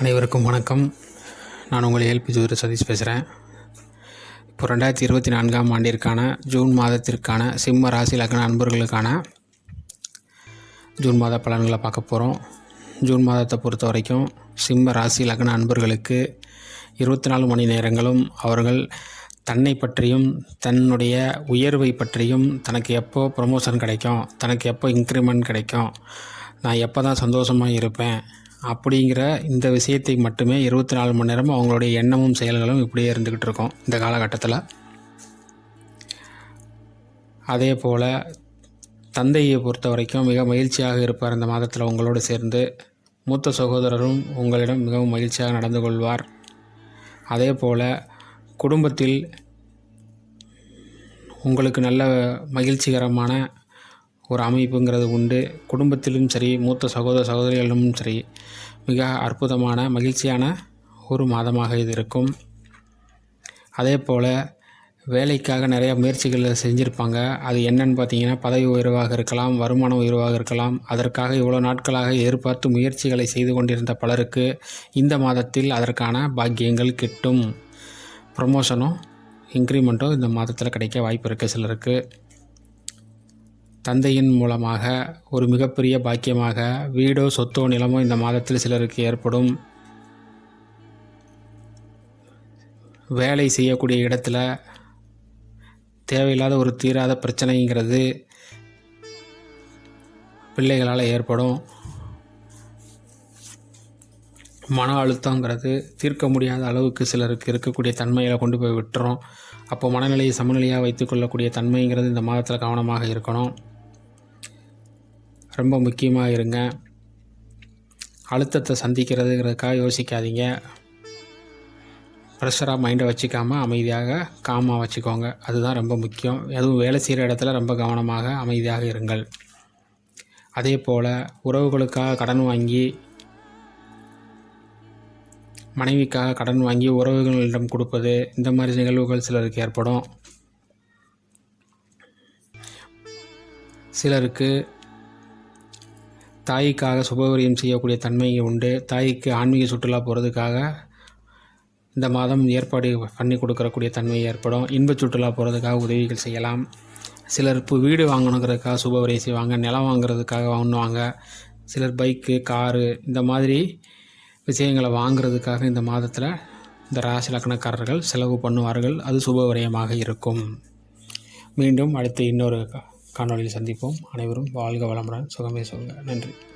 அனைவருக்கும் வணக்கம். நான் உங்கள் ஏல்பி ஜோதிடர் சதீஷ் பேசுகிறேன். இப்போ 2024ஆம் ஆண்டிற்கான ஜூன் மாதத்திற்கான சிம்ம ராசி லக்ன அன்பர்களுக்கான ஜூன் மாத பலன்களை பார்க்க போகிறோம். ஜூன் மாதத்தை பொறுத்த வரைக்கும் சிம்ம ராசி லக்ன அன்பர்களுக்கு 24 மணி நேரங்களும் அவர்கள் தன்னை பற்றியும் தன்னுடைய உயர்வை பற்றியும், தனக்கு எப்போ ப்ரமோஷன் கிடைக்கும், தனக்கு எப்போ இன்க்ரிமெண்ட் கிடைக்கும், நான் எப்போ தான் சந்தோஷமாக இருப்பேன் அப்படிங்கிற இந்த விஷயத்தை மட்டுமே 24 மணி நேரமும் அவங்களுடைய எண்ணமும் செயல்களும் இப்படியே இருந்துக்கிட்டு இருக்கோம் இந்த காலகட்டத்தில். அதே போல் தந்தையை பொறுத்த வரைக்கும் மிக மகிழ்ச்சியாக இருப்பார். இந்த மாதத்தில் உங்களோடு சேர்ந்து மூத்த சகோதரரும் உங்களிடம் மிகவும் மகிழ்ச்சியாக நடந்து கொள்வார். அதே போல் குடும்பத்தில் உங்களுக்கு நல்ல மகிழ்ச்சிகரமான ஒரு அமைப்புங்கிறது உண்டு. குடும்பத்திலும் சரி, மூத்த சகோதரிகளிலும் சரி, மிக அற்புதமான மகிழ்ச்சியான ஒரு மாதமாக இது இருக்கும். அதே போல் வேலைக்காக நிறையா முயற்சிகள் செஞ்சுருப்பாங்க. அது என்னன்னு பார்த்தீங்கன்னா, பதவி உயர்வாக இருக்கலாம், வருமான உயர்வாக இருக்கலாம். அதற்காக இவ்வளோ நாட்களாக எதிர்பார்த்து முயற்சிகளை செய்து கொண்டிருந்த பலருக்கு இந்த மாதத்தில் அதற்கான பாக்கியங்கள் கிட்டும். ப்ரமோஷனும் இன்க்ரிமெண்ட்டும் இந்த மாதத்தில் கிடைக்க வாய்ப்பு இருக்குது சிலருக்கு. தந்தையின் மூலமாக ஒரு மிகப்பெரிய பாக்கியமாக வீடோ சொத்தோ நிலமோ இந்த மாதத்தில் சிலருக்கு ஏற்படும். வேலை செய்யக்கூடிய இடத்துல தேவையில்லாத ஒரு தீராத பிரச்சனைங்கிறது பிள்ளைகளால் ஏற்படும். மன அழுத்தங்கிறது தீர்க்க முடியாத அளவுக்கு சிலருக்கு இருக்கக்கூடிய தன்மையில் கொண்டு போய் விட்டுரும். அப்போ மனநிலையை சமநிலையாக வைத்துக்கொள்ளக்கூடிய தன்மைங்கிறது இந்த மாதத்தில் கவனமாக இருக்கணும். ரொம்ப முக்கியமாக இருங்க. அழுத்தத்தை சந்திக்கிறதுங்கிறதுக்காக யோசிக்காதீங்க. ப்ரெஷராக மைண்டை வச்சுக்காமல் அமைதியாக காமாக வச்சுக்கோங்க. அதுதான் ரொம்ப முக்கியம். அதுவும் வேலை செய்கிற இடத்துல ரொம்ப கவனமாக அமைதியாக இருங்கள். அதே போல் உறவுகளுக்காக கடன் வாங்கி, மனைவிக்காக கடன் வாங்கி உறவுகளிடம் கொடுப்பது, இந்த மாதிரி நிகழ்வுகள் சிலருக்கு ஏற்படும். சிலருக்கு தாய்க்காக சுபவிரயம் செய்யக்கூடிய தன்மை உண்டு. தாய்க்கு ஆன்மீக சுற்றுலா போகிறதுக்காக இந்த மாதம் ஏற்பாடு பண்ணி கொடுக்கக்கூடிய தன்மை ஏற்படும். இன்ப சுற்றுலா போகிறதுக்காக உதவிகள் செய்யலாம். சிலர் இப்போ வீடு வாங்கணுங்கிறதுக்காக சுபவிரயம் செய்வாங்க. நிலம் வாங்குறதுக்காக வாங்குவாங்க. சிலர் பைக்கு, காரு, இந்த மாதிரி விஷயங்களை வாங்குறதுக்காக இந்த மாதத்தில் இந்த ராசி லக்னக்காரர்கள் செலவு பண்ணுவார்கள். அது சுபவிரயமாக இருக்கும். மீண்டும் அடுத்து இன்னொரு காணொளியில் சந்திப்போம். அனைவரும் வாழ்க வளமுடன், சுகமே சொல்க. நன்றி.